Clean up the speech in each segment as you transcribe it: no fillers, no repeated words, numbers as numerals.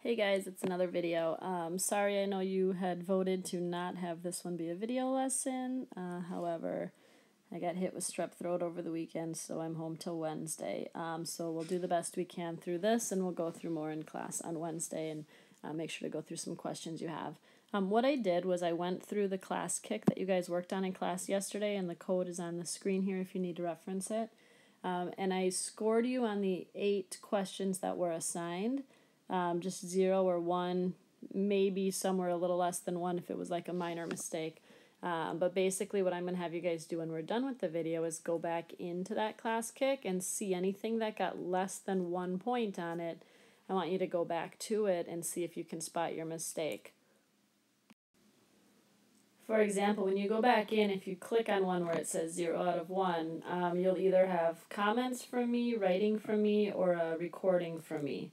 Hey guys, it's another video. Sorry, I know you had voted to not have this one be a video lesson. However, I got hit with strep throat over the weekend, so I'm home till Wednesday. So we'll do the best we can through this, and we'll go through more in class on Wednesday and make sure to go through some questions you have. What I did was I went through the class kick that you guys worked on in class yesterday, and the code is on the screen here if you need to reference it. And I scored you on the 8 questions that were assigned. Just 0 or 1, maybe somewhere a little less than 1 if it was like a minor mistake. But basically what I'm going to have you guys do when we're done with the video is go back into that class kick and see anything that got less than 1 point on it. I want you to go back to it and see if you can spot your mistake. For example, when you go back in, if you click on one where it says 0 out of 1, you'll either have comments from me, writing from me, or a recording from me.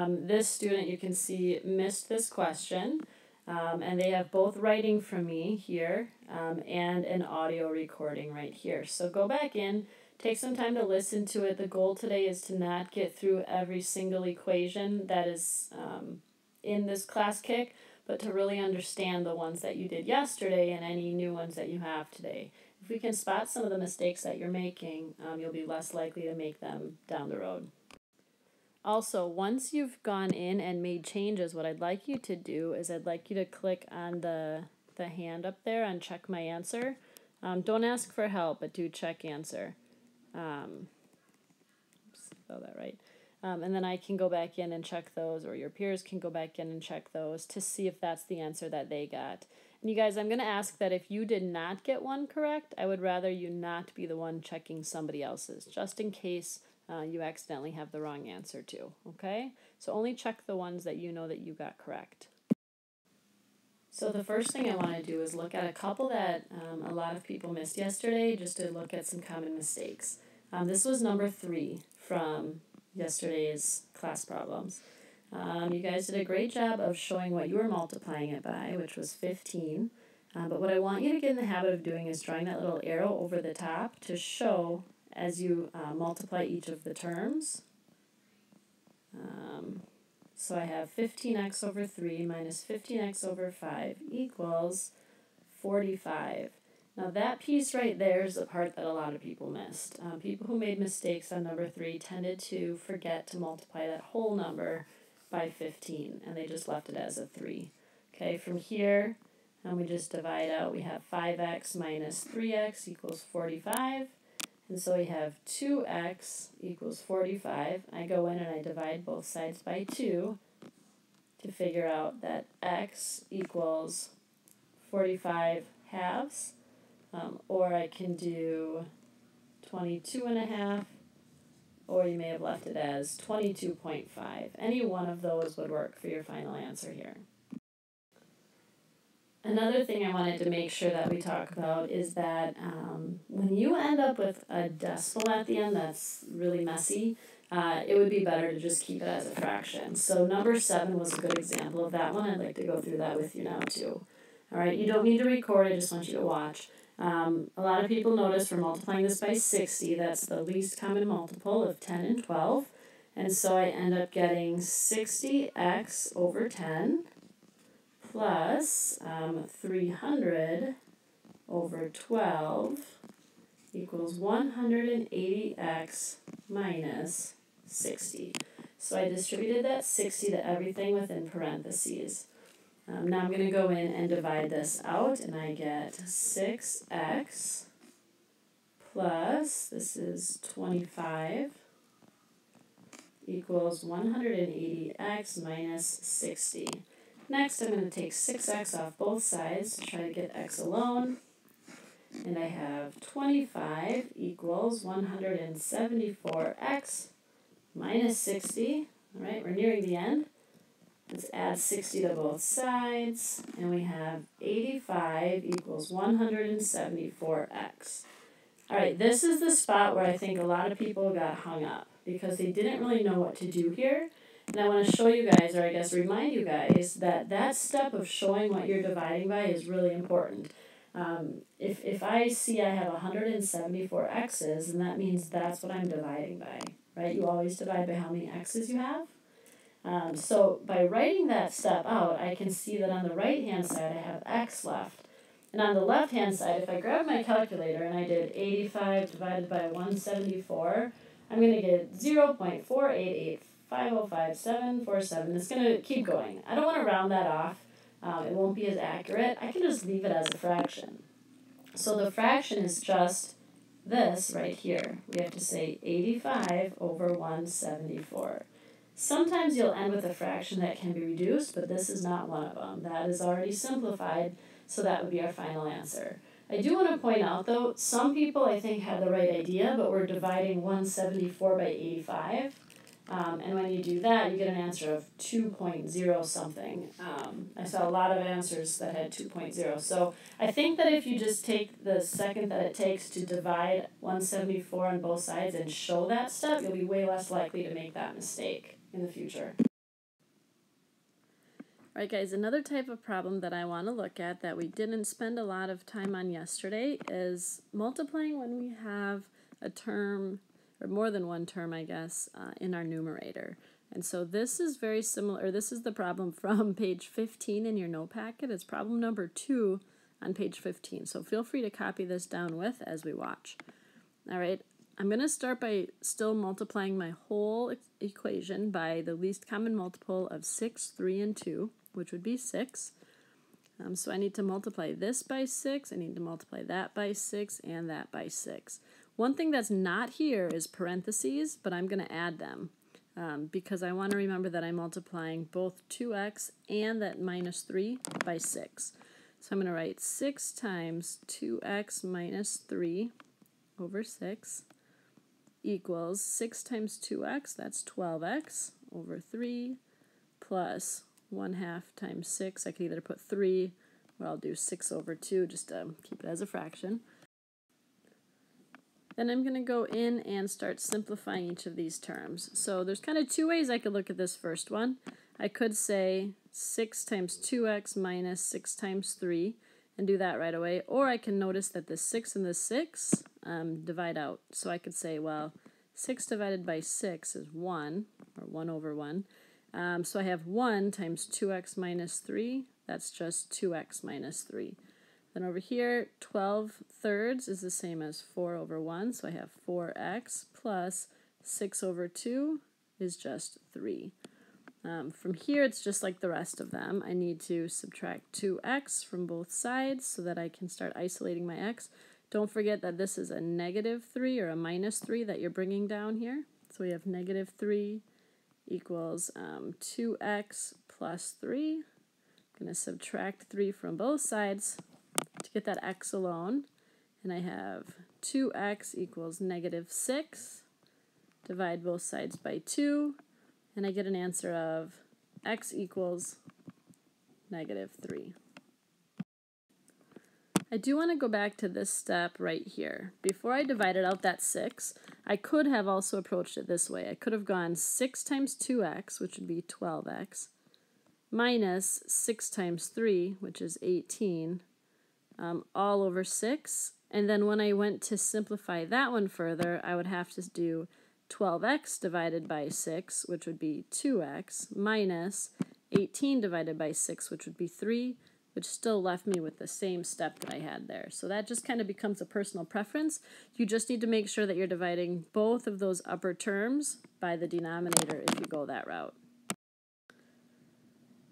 This student, you can see, missed this question, and they have both writing from me here and an audio recording right here. So go back in, take some time to listen to it. The goal today is to not get through every single equation that is in this class kick, but to really understand the ones that you did yesterday and any new ones that you have today. If we can spot some of the mistakes that you're making, you'll be less likely to make them down the road. Also, once you've gone in and made changes, what I'd like you to do is I'd like you to click on the hand up there and check my answer. Don't ask for help, but do check answer. Spell that right. And then I can go back in and check those, or your peers can go back in and check those to see if that's the answer that they got. And you guys, I'm going to ask that if you did not get one correct, I would rather you not be the one checking somebody else's, just in case you accidentally have the wrong answer too, okay? So only check the ones that you know that you got correct. So the first thing I want to do is look at a couple that a lot of people missed yesterday, just to look at some common mistakes. This was number 3 from yesterday's class problems. You guys did a great job of showing what you were multiplying it by, which was 15. But what I want you to get in the habit of doing is drawing that little arrow over the top to show as you multiply each of the terms. So I have 15x over 3 minus 15x over 5 equals 45. Now that piece right there is the part that a lot of people missed. People who made mistakes on number 3 tended to forget to multiply that whole number by 15, and they just left it as a 3. Okay, from here, we just divide out. We have 5x minus 3x equals 45. And so we have 2x equals 45. I go in and I divide both sides by 2 to figure out that x equals 45 halves. Or I can do 22 and a half, or you may have left it as 22.5. Any one of those would work for your final answer here. Another thing I wanted to make sure that we talk about is that when you end up with a decimal at the end that's really messy, it would be better to just keep it as a fraction. So number 7 was a good example of that one. I'd like to go through that with you now too. All right, you don't need to record, I just want you to watch. A lot of people notice we're multiplying this by 60. That's the least common multiple of 10 and 12. And so I end up getting 60x over 10 plus 300 over 12 equals 180x minus 60. So I distributed that 60 to everything within parentheses. Now I'm going to go in and divide this out, and I get 6x plus, this is 25, equals 180x minus 60. Next, I'm going to take 6x off both sides to try to get x alone. And I have 25 equals 174x minus 60. All right, we're nearing the end. Let's add 60 to both sides. And we have 85 equals 174x. All right, this is the spot where I think a lot of people got hung up because they didn't really know what to do here. And I want to show you guys, or I guess remind you guys, that that step of showing what you're dividing by is really important. If I see I have 174 x's, and that means that's what I'm dividing by, right? You always divide by how many x's you have. So by writing that step out, I can see that on the right-hand side I have x left. And on the left-hand side, if I grab my calculator and I did 85 divided by 174, I'm going to get 0.488505747. It's going to keep going. I don't want to round that off. It won't be as accurate. I can just leave it as a fraction. So the fraction is just this right here. We have to say 85 over 174. Sometimes you'll end with a fraction that can be reduced, but this is not one of them. That is already simplified, so that would be our final answer. I do want to point out, though, some people I think had the right idea, but we're dividing 174 by 85. And when you do that, you get an answer of 2.0 something. I saw a lot of answers that had 2.0. So I think that if you just take the second that it takes to divide 174 on both sides and show that step, you'll be way less likely to make that mistake in the future. Alright guys, another type of problem that I want to look at that we didn't spend a lot of time on yesterday is multiplying when we have a term, or more than one term I guess, in our numerator. And so this is very similar, or this is the problem from page 15 in your note packet. It's problem number 2 on page 15. So feel free to copy this down with as we watch. Alright, I'm going to start by still multiplying my whole equation by the least common multiple of 6, 3, and 2, which would be 6. So I need to multiply this by 6, I need to multiply that by 6, and that by 6. One thing that's not here is parentheses, but I'm going to add them because I want to remember that I'm multiplying both 2x and that minus 3 by 6. So I'm going to write 6 times 2x minus 3 over 6 equals 6 times 2x, that's 12x, over 3, plus 1/2 times 6. I could either put 3, or I'll do 6 over 2, just to keep it as a fraction. Then I'm going to go in and start simplifying each of these terms. So there's kind of two ways I could look at this first one. I could say 6 times 2x minus 6 times 3, and do that right away. Or I can notice that the 6 and the 6 divide out. So I could say, well, 6 divided by 6 is 1, or 1 over 1. So I have 1 times 2x minus 3. That's just 2x minus 3. Then over here, 12 thirds is the same as 4 over 1. So I have 4x plus 6 over 2 is just 3. From here, it's just like the rest of them. I need to subtract 2x from both sides so that I can start isolating my x. Don't forget that this is a negative 3 or a minus 3 that you're bringing down here. So we have negative 3 equals 2x plus 3. I'm going to subtract 3 from both sides to get that x alone. And I have 2x equals negative 6. Divide both sides by 2. And I get an answer of x equals negative 3. I do want to go back to this step right here. Before I divided out that 6, I could have also approached it this way. I could have gone 6 times 2x, which would be 12x, minus 6 times 3, which is 18, all over 6. And then when I went to simplify that one further, I would have to do 12x divided by 6, which would be 2x, minus 18 divided by 6, which would be 3, which still left me with the same step that I had there. So that just kind of becomes a personal preference. You just need to make sure that you're dividing both of those upper terms by the denominator if you go that route.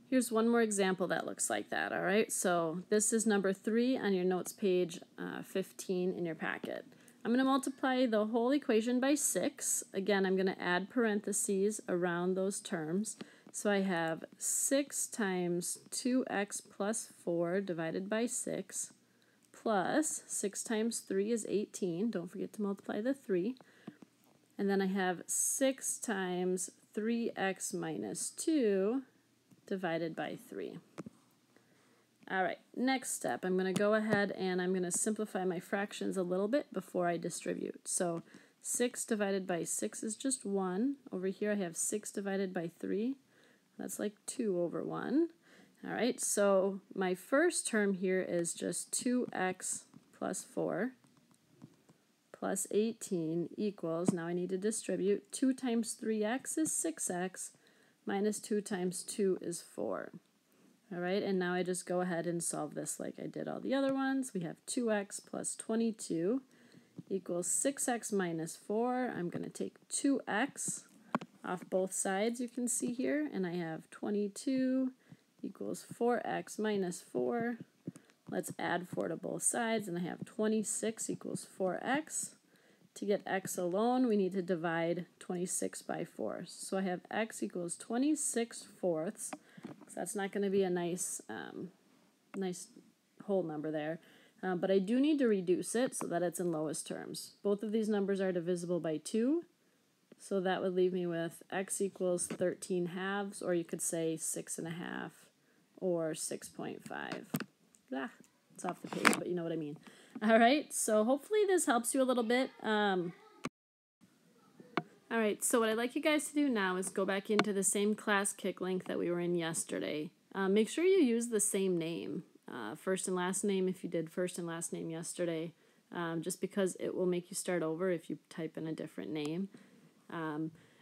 Here's one more example that looks like that, all right? So this is number 3 on your notes page 15 in your packet. I'm going to multiply the whole equation by 6. Again, I'm going to add parentheses around those terms. So I have 6 times 2x plus 4 divided by 6 plus 6 times 3 is 18. Don't forget to multiply the 3. And then I have 6 times 3x minus 2 divided by 3. All right, next step, I'm going to go ahead and I'm going to simplify my fractions a little bit before I distribute. So 6 divided by 6 is just 1. Over here I have 6 divided by 3. That's like 2 over 1. All right, so my first term here is just 2x plus 4 plus 18 equals, now I need to distribute, 2 times 3x is 6x minus 2 times 2 is 4. All right, and now I just go ahead and solve this like I did all the other ones. We have 2x plus 22 equals 6x minus 4. I'm going to take 2x off both sides, you can see here, and I have 22 equals 4x minus 4. Let's add 4 to both sides, and I have 26 equals 4x. To get x alone, we need to divide 26 by 4. So I have x equals 26 fourths. So that's not going to be a nice whole number there. But I do need to reduce it so that it's in lowest terms. Both of these numbers are divisible by 2. So that would leave me with x equals 13 halves, or you could say 6.5 or 6.5. Ah, it's off the page, but you know what I mean. All right, so hopefully this helps you a little bit. All right, so what I'd like you guys to do now is go back into the same class kick link that we were in yesterday. Make sure you use the same name, first and last name if you did first and last name yesterday, just because it will make you start over if you type in a different name.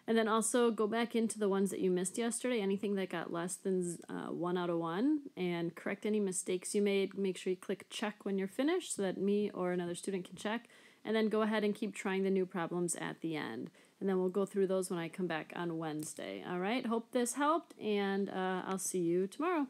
And then also go back into the ones that you missed yesterday, anything that got less than 1 out of 1, and correct any mistakes you made. Make sure you click check when you're finished so that me or another student can check, and then go ahead and keep trying the new problems at the end. And then we'll go through those when I come back on Wednesday. All right, hope this helped, and I'll see you tomorrow.